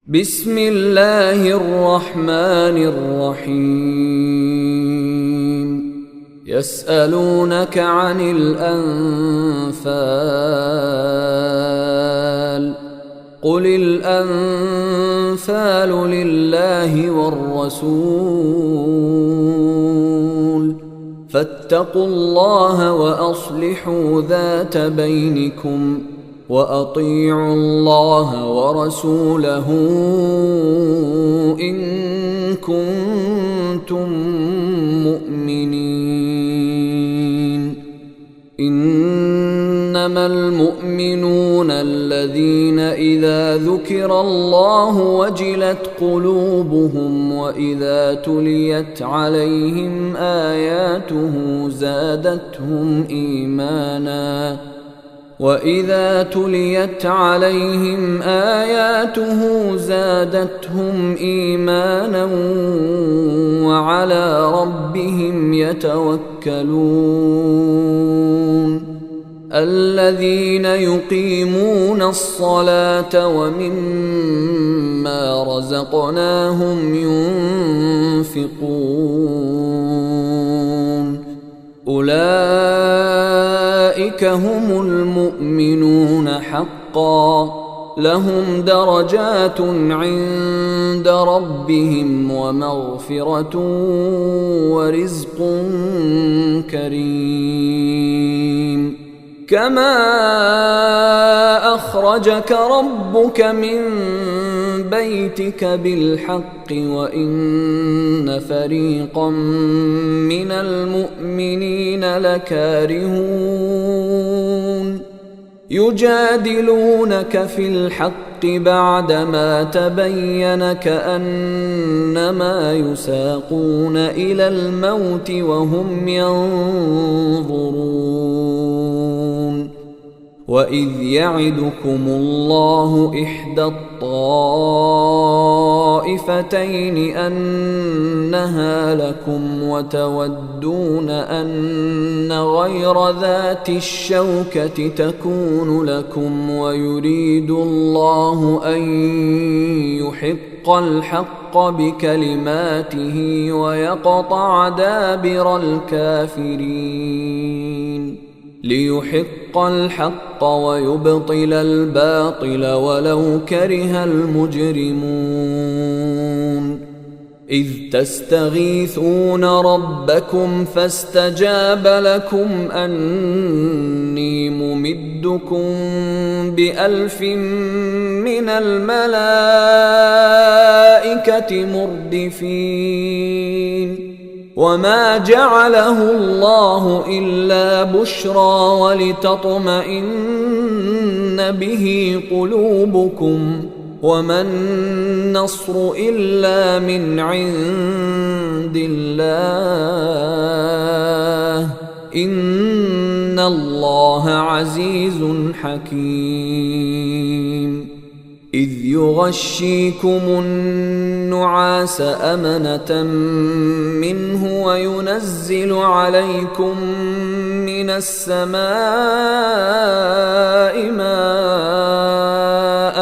بسم الله الرحمن الرحيم يسألونك عن الأنفال قل الأنفال لله والرسول فاتقوا الله وأصلحوا ذات بينكم وأطيعوا الله ورسوله إن كنتم مؤمنين إنما المؤمنون الذين إذا ذكر الله وجلت قلوبهم وإذا تليت عليهم آياته زادتهم إيمانا وعلى ربهم يتوكلون الذين يقيمون الصلاة ومما رزقناهم ينفقون أولئك هم المؤمنون حقا لهم درجات عند ربهم ومغفرة ورزق كريم كما أخرجك ربك من بيتك بالحق وإن فريقا من المؤمنين لكارهون يجادلونك في الحق بعدما تبين كأنما يساقون إلى الموت وهم ينظرون وإذ يعدكم الله إحدى الطائفتين أنها لكم وتودون أن غير ذات الشوكة تكون لكم ويريد الله أن يحق الحق بكلماته ويقطع دابر الكافرين ليحق الحق ويبطل الباطل ولو كره المجرمون إذ تستغيثون ربكم فاستجاب لكم أني ممدكم ب1000 من الملائكة مردفين وما جعله الله إلا بشرى ولتطمئن به قلوبكم وما النصر إلا من عند الله إن الله عزيز حكيم إذ يغشيكم النعاس أمنة منه وينزل عليكم من السماء ماء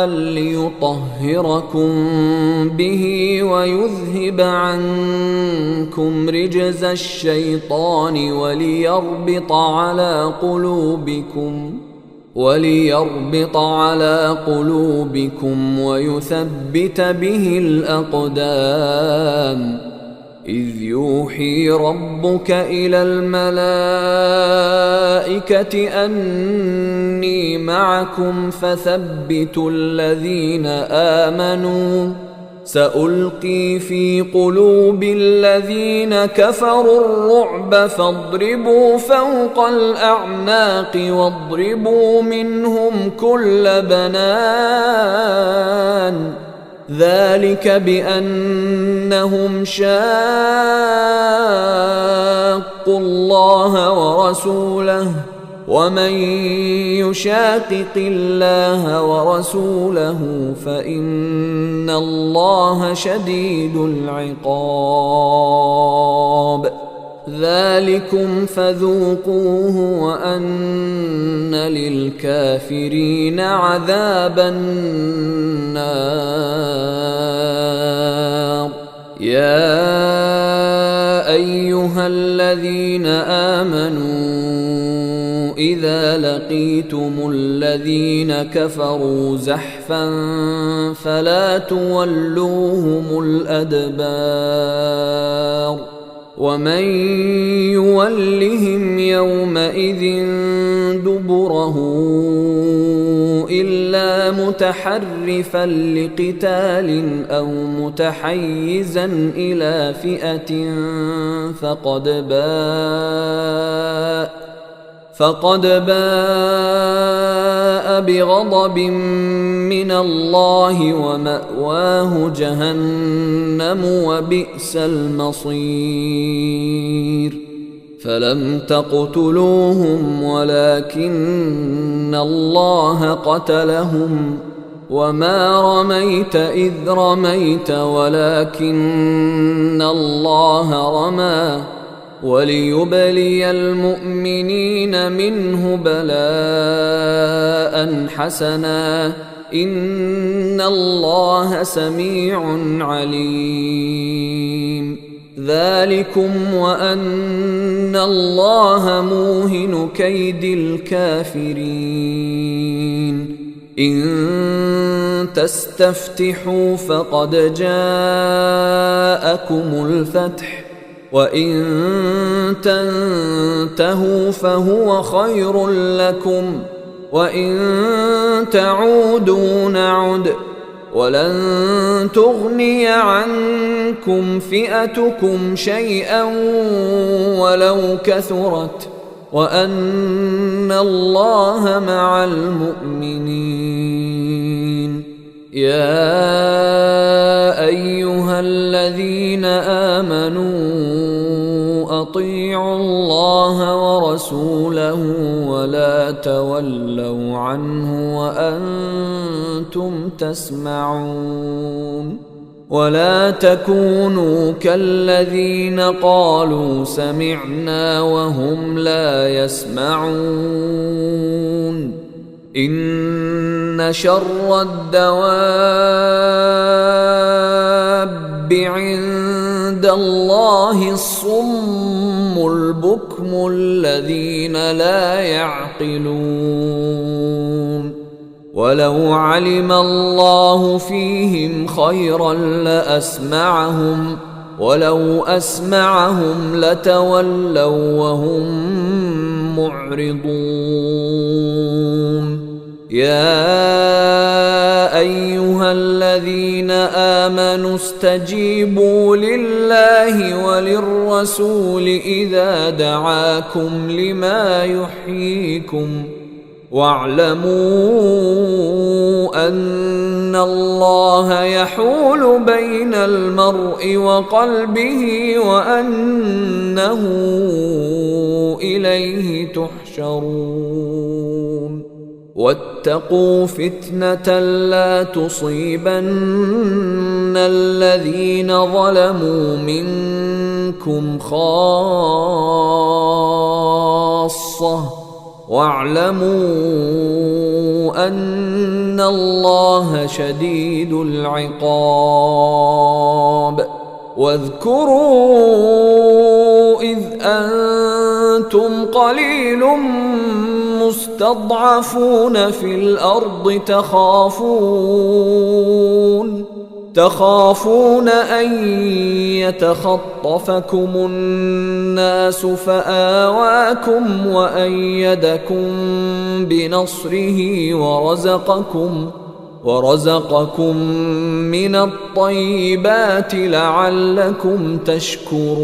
ليطهركم به ويذهب عنكم رجز الشيطان وليربط على قلوبكم ويثبت به الأقدام إذ يوحي ربك إلى الملائكة أني معكم فثبتوا الذين آمنوا سألقي في قلوب الذين كفروا الرعب فاضربوا فوق الأعناق واضربوا منهم كل بنان ذلك بأنهم شاقوا الله ورسوله ومن يشاقق الله ورسوله فإن الله شديد العقاب ذلكم فذوقوه وأن للكافرين عذاب النار. يا أيها الذين آمنوا إذا لقيتم الذين كفروا زحفا فلا تولوهم الأدبار ومن يولهم يومئذ دبره إلا متحرفا لقتال أو متحيزا إلى فئة فقد باء بغضب من الله ومأواه جهنم وبئس المصير فلم تقتلوهم ولكن الله قتلهم وما رميت إذ رميت ولكن الله رمى وليبلي المؤمنين منه بلاء حسنا إن الله سميع عليم ذلكم وأن الله موهن كيد الكافرين إن تستفتحوا فقد جاءكم الفتح وإن تنتهوا فهو خير لكم وإن تعودوا نعد ولن تغني عنكم فئتكم شيئا ولو كثرت وأن الله مع المؤمنين يا أيها الذين آمنوا أطيعوا الله ورسوله ولا تولوا عنه وأنتم تسمعون ولا تكونوا كالذين قالوا سمعنا وهم لا يسمعون إن شر الدواب عند الله الصم البكم الذين لا يعقلون ولو علم الله فيهم خيرا لأسمعهم ولو أسمعهم لتولوا وهم معرضون يا أيها الذين آمنوا استجيبوا لله وللرسول إذا دعاكم لما يحييكم واعلموا أن الله يحول بين المرء وقلبه وأنه إليه تحشرون واتقوا فتنة لا تصيبن الذين ظلموا منكم خاصة واعلموا أن الله شديد العقاب واذكروا إذ أنتم قليل مستضعفون في الأرض تخافون أن يتخطفكم الناس فآواكم وأيدكم بنصره ورزقكم من الطيبات لعلكم تشكرون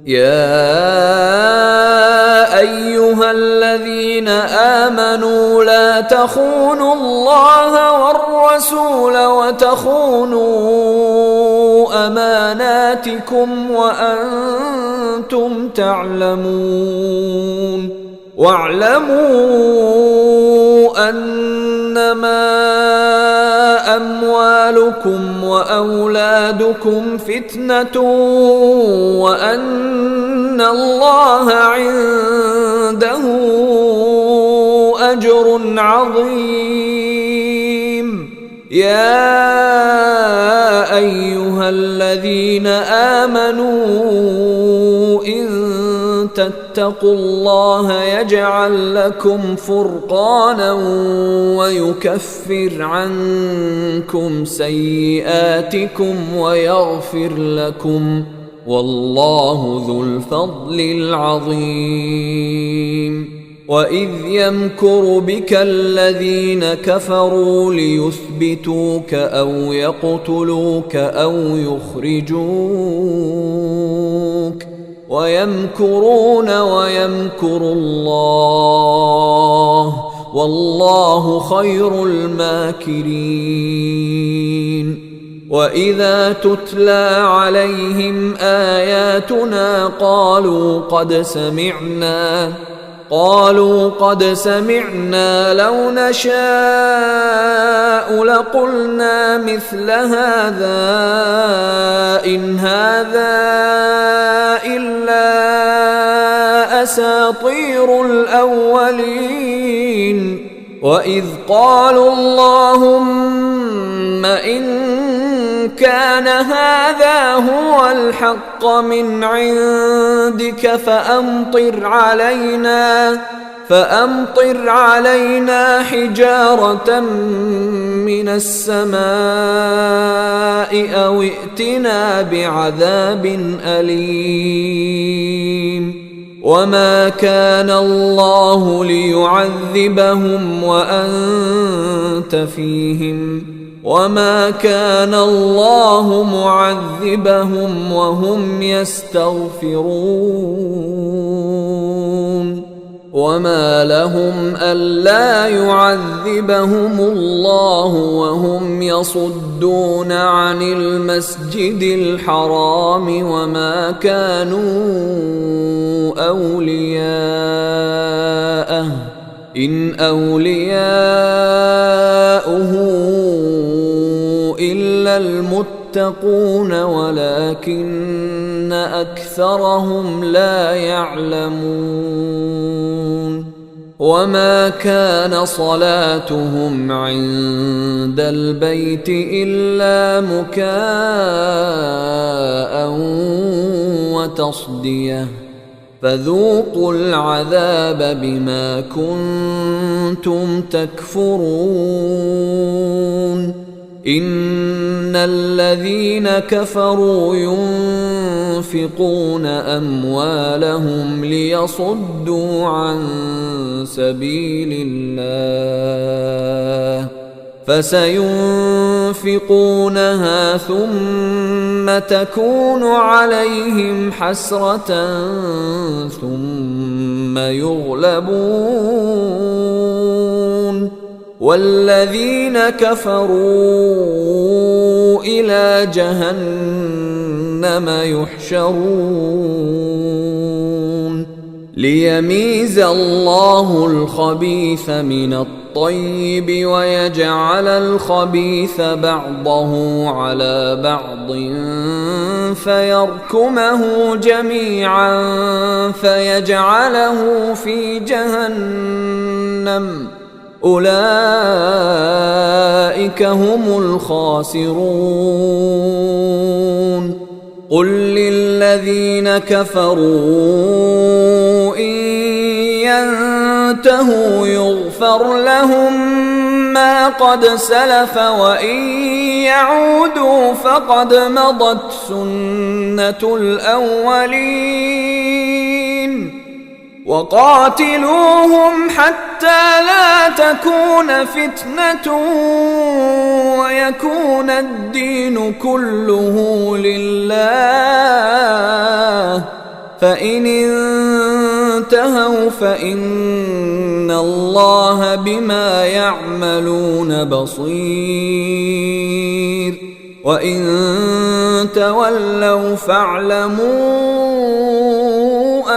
يا أيها الذين آمنوا لا تخونوا الله والرسول وتخونوا أماناتكم وأنتم تعلمون واعلموا أنما أموالكم وأولادكم فتنة وأن الله عنده أجر عظيم يا أيها أيها الذين آمنوا إن تتقوا الله يجعل لكم فرقانا ويكفر عنكم سيئاتكم ويغفر لكم والله ذو الفضل العظيم. وإذ يمكر بك الذين كفروا ليثبتوك أو يقتلوك أو يخرجوك ويمكرون ويمكر الله والله خير الماكرين. وإذا تتلى عليهم آياتنا قالوا قد سمعنا لو نشاء لقلنا مثل هذا إن هذا إلا أساطير الأولين. وإذ قالوا اللهم إن كان هذا هو الحق من عندك فأمطر علينا حجارة من السماء أو ائتنا بعذاب أليم. وما كان الله ليعذبهم وأنت فيهم وما كان الله معذبهم وهم يستغفرون. وما لهم ألا يعذبهم الله وهم يصدون عن المسجد الحرام وما كانوا أولياءه إن أولياؤه إلا المتقون ولكن أكثرهم لا يعلمون. وما كان صلاتهم عند البيت إلا مكاء وتصدية فذوقوا العذاب بما كنتم تكفرون. إن الذين كفروا ينفقون أموالهم ليصدوا عن سبيل الله فسينفقونها ثم تكون عليهم حسرة ثم يغلبون والذين كفروا إلى جهنم يحشرون ليميز الله الخبيث من الطيب ويجعل الخبيث بعضه على بعض فيركمه جميعا فيجعله في جهنم أولئك هم الخاسرون. قل للذين كفروا إن ينتهوا يغفر لهم ما قد سلف وإن يعودوا فقد مضت سنة الأولين. وقاتلوهم حتى لا تكون فتنة ويكون الدين كله لله فإن انتهوا فإن الله بما يعملون بصير وإن تولوا فاعلموا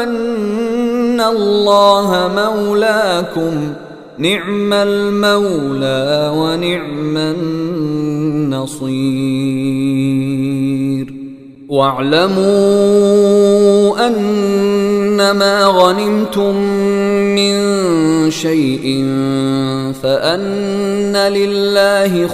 أن الله مولاكم نعم المولى ونعم النصير. واعلموا أنما غنمتم من شيء فأن لله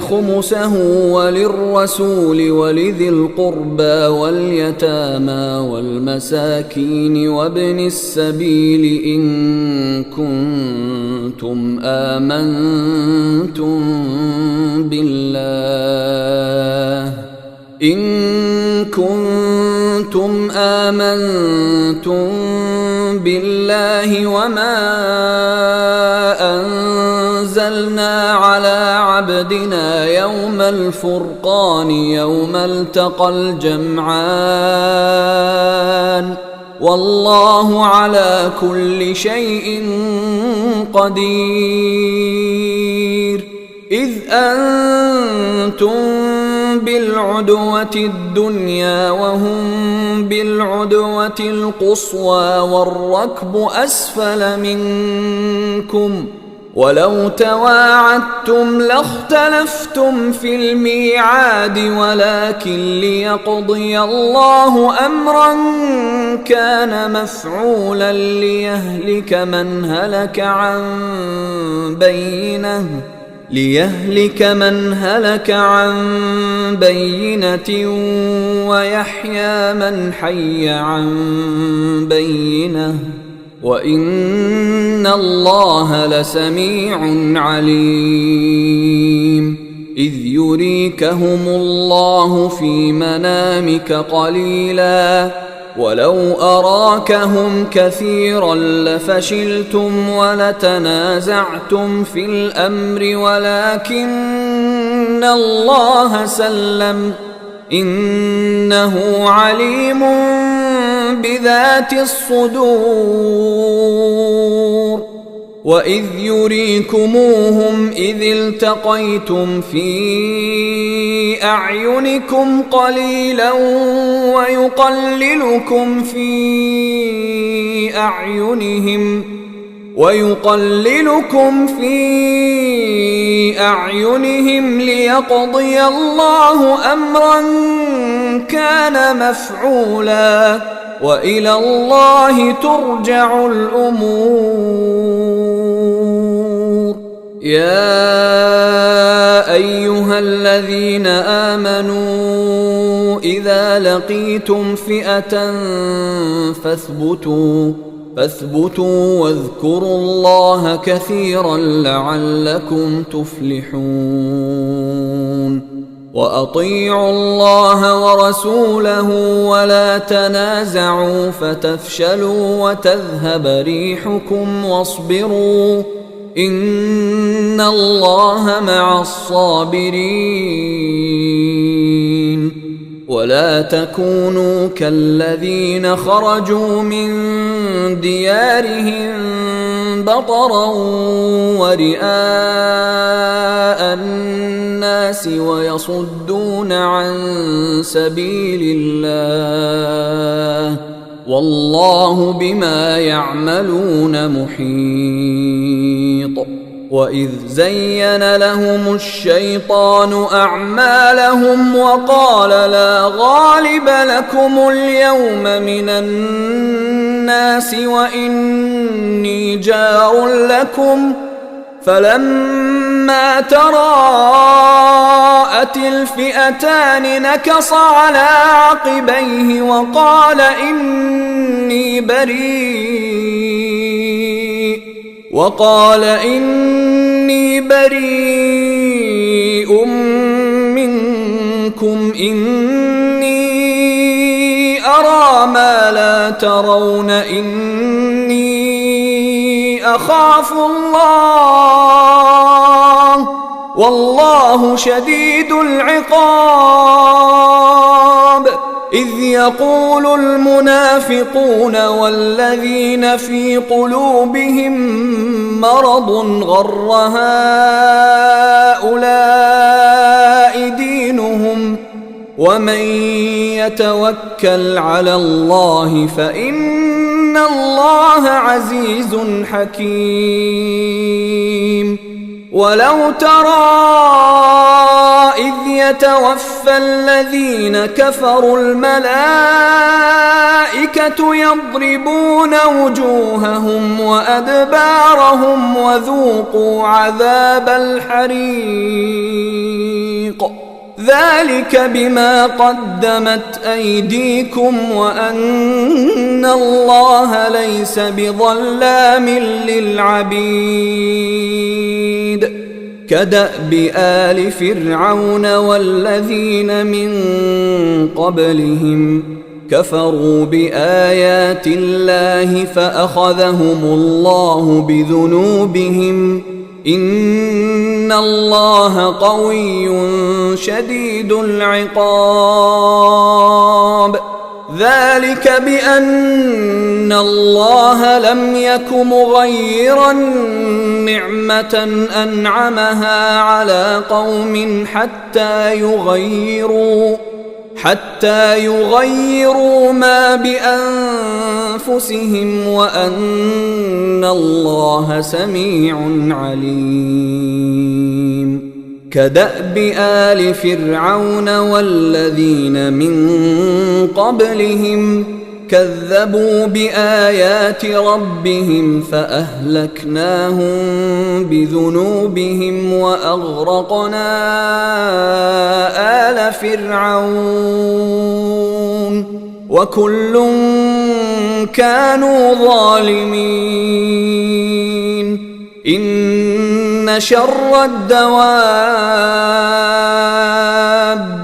خمسه وللرسول ولذي القربى واليتامى والمساكين وابن السبيل إن كنتم آمنتم بالله وما أنزلنا على عبدنا يوم الفرقان يوم التقى الجمعان والله على كل شيء قدير. إذ أنتم بالعدوة الدنيا وهم بالعدوة القصوى والركب أسفل منكم ولو تواعدتم لاختلفتم في الميعاد ولكن ليقضي الله أمرا كان مفعولا ليهلك من هلك عن بينة ويحيى من حي عن بينة وإن الله لسميع عليم. إذ يريكهم الله في منامك قليلا ولو أراكهم كثيرا لفشلتم ولتنازعتم في الأمر ولكن الله سلم إنه عليم بذات الصدور. وإذ يريكموهم إذ التقيتم في أعينكم قليلا ويقللكم في أعينهم ليقضي الله أمرا كان مفعولا وإلى الله ترجع الأمور. يا أيها الذين آمنوا إذا لقيتم فئة فاثبتوا واذكروا الله كثيرا لعلكم تفلحون. وأطيعوا الله ورسوله ولا تنازعوا فتفشلوا وتذهب ريحكم واصبروا إن الله مع الصابرين. ولا تكونوا كالذين خرجوا من ديارهم بطرا ورئاء الناس ويصدون عن سبيل الله والله بما يعملون محيط. وإذ زين لهم الشيطان أعمالهم وقال لا غالب لكم اليوم من الناس وإني جار لكم فلما تراءت الفئتان نكص على عقبيه وقال إني بريء منكم إني أرى ما لا ترون إني أخاف الله والله شديد العقاب. إذ يقول المنافقون والذين في قلوبهم مرض غر هؤلاء دينهم ومن يتوكل على الله فإن الله عزيز حكيم. ولو ترى إذ يتوفى الذين كفروا الملائكة يضربون وجوههم وأدبارهم وذوقوا عذاب الحريق ذلك بما قدمت أيديكم وأن الله ليس بظلام للعبيد كدأب آل فرعون والذين من قبلهم كفروا بآيات الله فأخذهم الله بذنوبهم إن الله قوي شديد العقاب ذلك بأن الله لم يك مغيرا نعمة أنعمها على قوم حتى يغيروا ما بأنفسهم وأن الله سميع عليم كدأب آل فرعون والذين من قبلهم كذبوا بآيات ربهم فأهلكناهم بذنوبهم وأغرقنا آل فرعون وكل كانوا ظالمين إن شر الدواب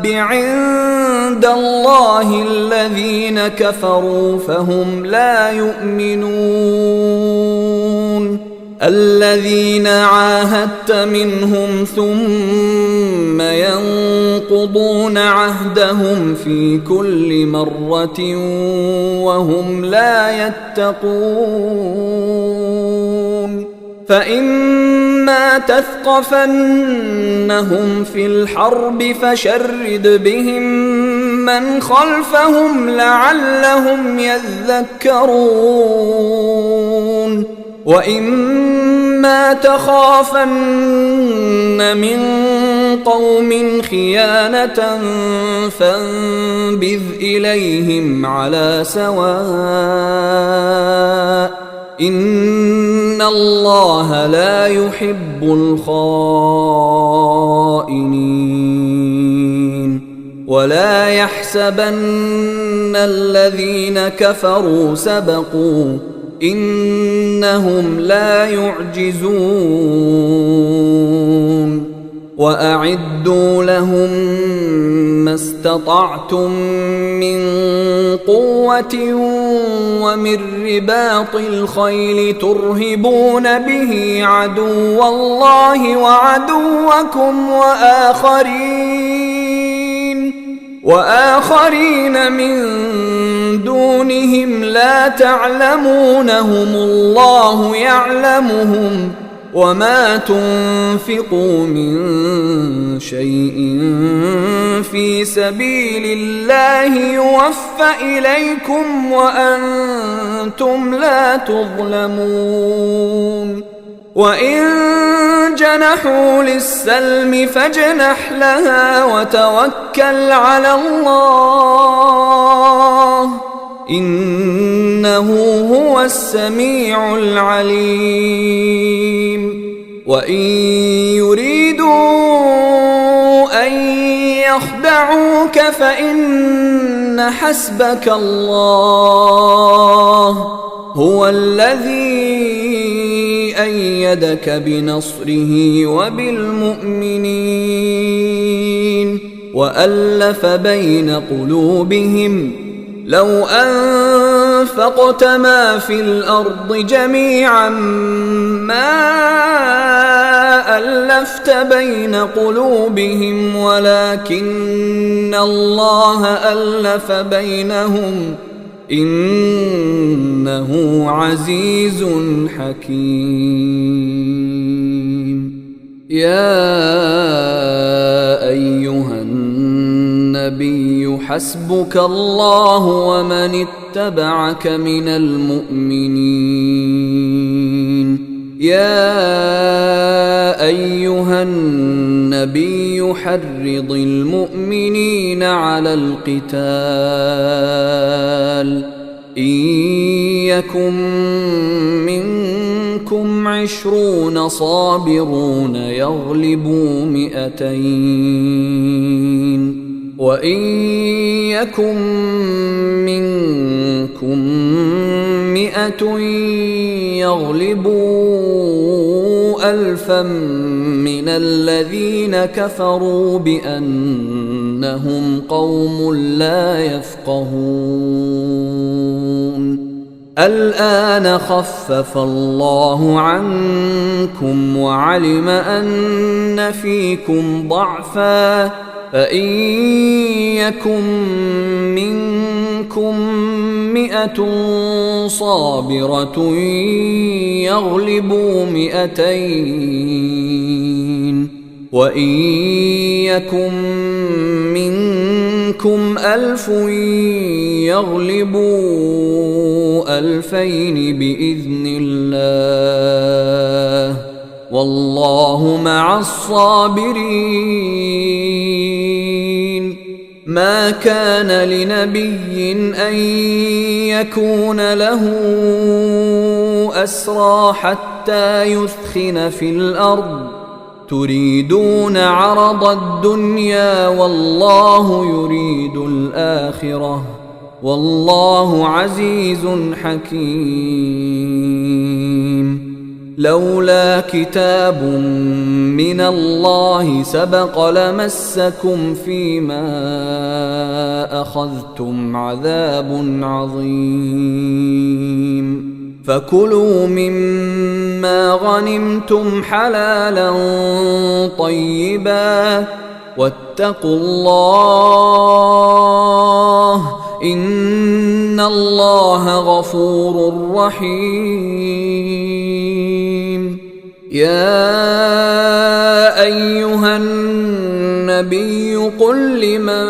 عند الله الذين كفروا فهم لا يؤمنون الذين عاهدت منهم ثم ينقضون عهدهم في كل مرة وهم لا يتقون فإما تثقفنهم في الحرب فشرد بهم من خلفهم لعلهم يذكرون وإما تخافن من قوم خيانة فانبذ إليهم على سواء إن الله لا يحب الخائنين ولا يحسبن الذين كفروا سبقوا إنهم لا يعجزون وأعدوا لهم ما استطعتم من قوة ومن رباط الخيل ترهبون به عدو الله وعدوكم وآخرين من دونهم لا تعلمونهم الله يعلمهم وما تنفقوا من شيء في سبيل الله يوفى إليكم وأنتم لا تظلمون وإن جنحوا للسلم فاجنح لها وتوكل على الله إنه هو السميع العليم وإن يريدوا أن يخدعوك فإن حسبك الله هو الذي أيدك بنصره وبالمؤمنين وألف بين قلوبهم لو أنفقت ما في الأرض جميعا ما ألفت بين قلوبهم ولكن الله ألف بينهم إنه عزيز حكيم يا أيها النبي حسبك الله ومن اتبعك من المؤمنين يا أيها النبي يحرض المؤمنين على القتال إن يكن منكم 20 صابرون يغلبوا 200 وإن يكن منكم 100 يغلبوا 1000 من الذين كفروا بأنهم قوم لا يفقهون الآن خفف الله عنكم وعلم أن فيكم ضعفا فإن يكن منكم 100 صابرة يغلبوا 200 وإن يكن منكم 1000 يغلبوا 2000 بإذن الله والله مع الصابرين ما كان لنبي أن يكون له أسرى حتى يثخن في الأرض تريدون عرض الدنيا والله يريد الآخرة والله عزيز حكيم لولا كتاب من الله سبق لمسكم فيما أخذتم عذاب عظيم فكلوا مما غنمتم حلالا طيبا واتقوا الله إن الله غفور رحيم يا أيها النبي قل لمن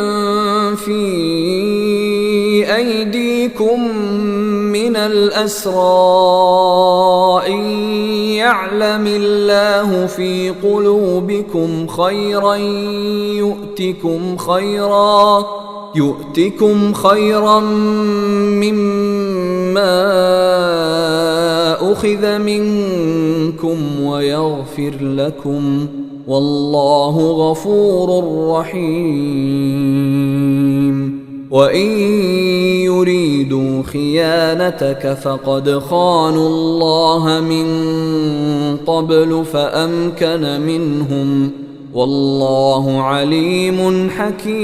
في أيديكم من الأسرى إن يعلم الله في قلوبكم خيرا يؤتكم خيرا مما أخذ منكم ويغفر لكم والله غفور رحيم وإن يريدوا خيانتك فقد خانوا الله من قبل فأمكن منهم والله عليم حكيم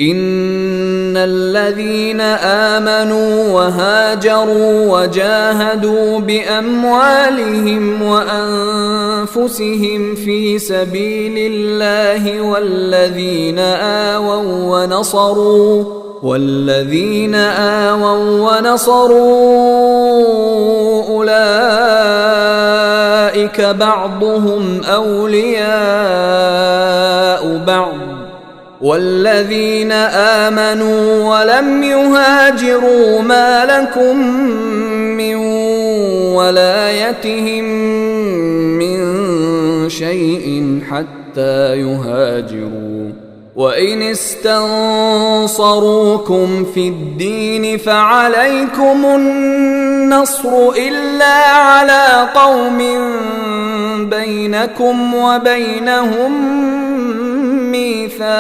إن الذين آمنوا وهاجروا وجاهدوا بأموالهم وأنفسهم في سبيل الله والذين آووا ونصروا أولئك بعضهم أولياء بعض والذين آمنوا ولم يهاجروا ما لكم من ولايتهم من شيء حتى يهاجروا وإن استنصروكم في الدين فعليكم النصر إلا على قوم بينكم وبينهم ميثاق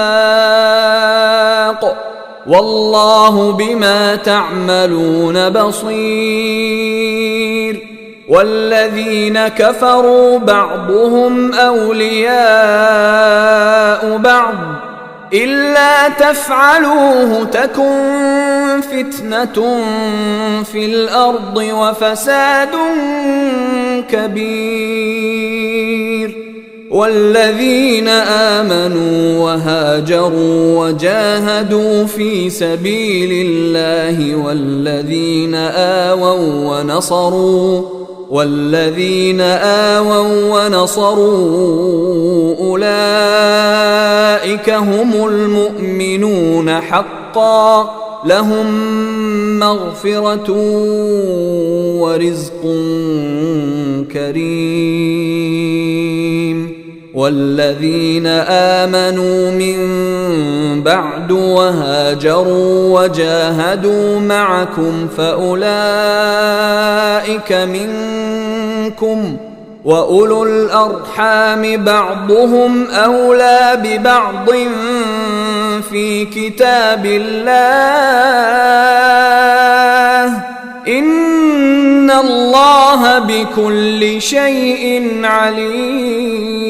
والله بما تعملون بصير والذين كفروا بعضهم أولياء بعض إلا تفعلوه تكن فتنة في الأرض وفساد كبير والذين آمنوا وهاجروا وجاهدوا في سبيل الله والذين آووا ونصروا أولئك هم المؤمنون حقا لهم مغفرة ورزق كريم والذين آمنوا من بعد وهاجروا وجاهدوا معكم فأولئك منكم، وأولو الأرحام بعضهم أولى ببعض في كتاب الله، إن الله بكل شيء عليم.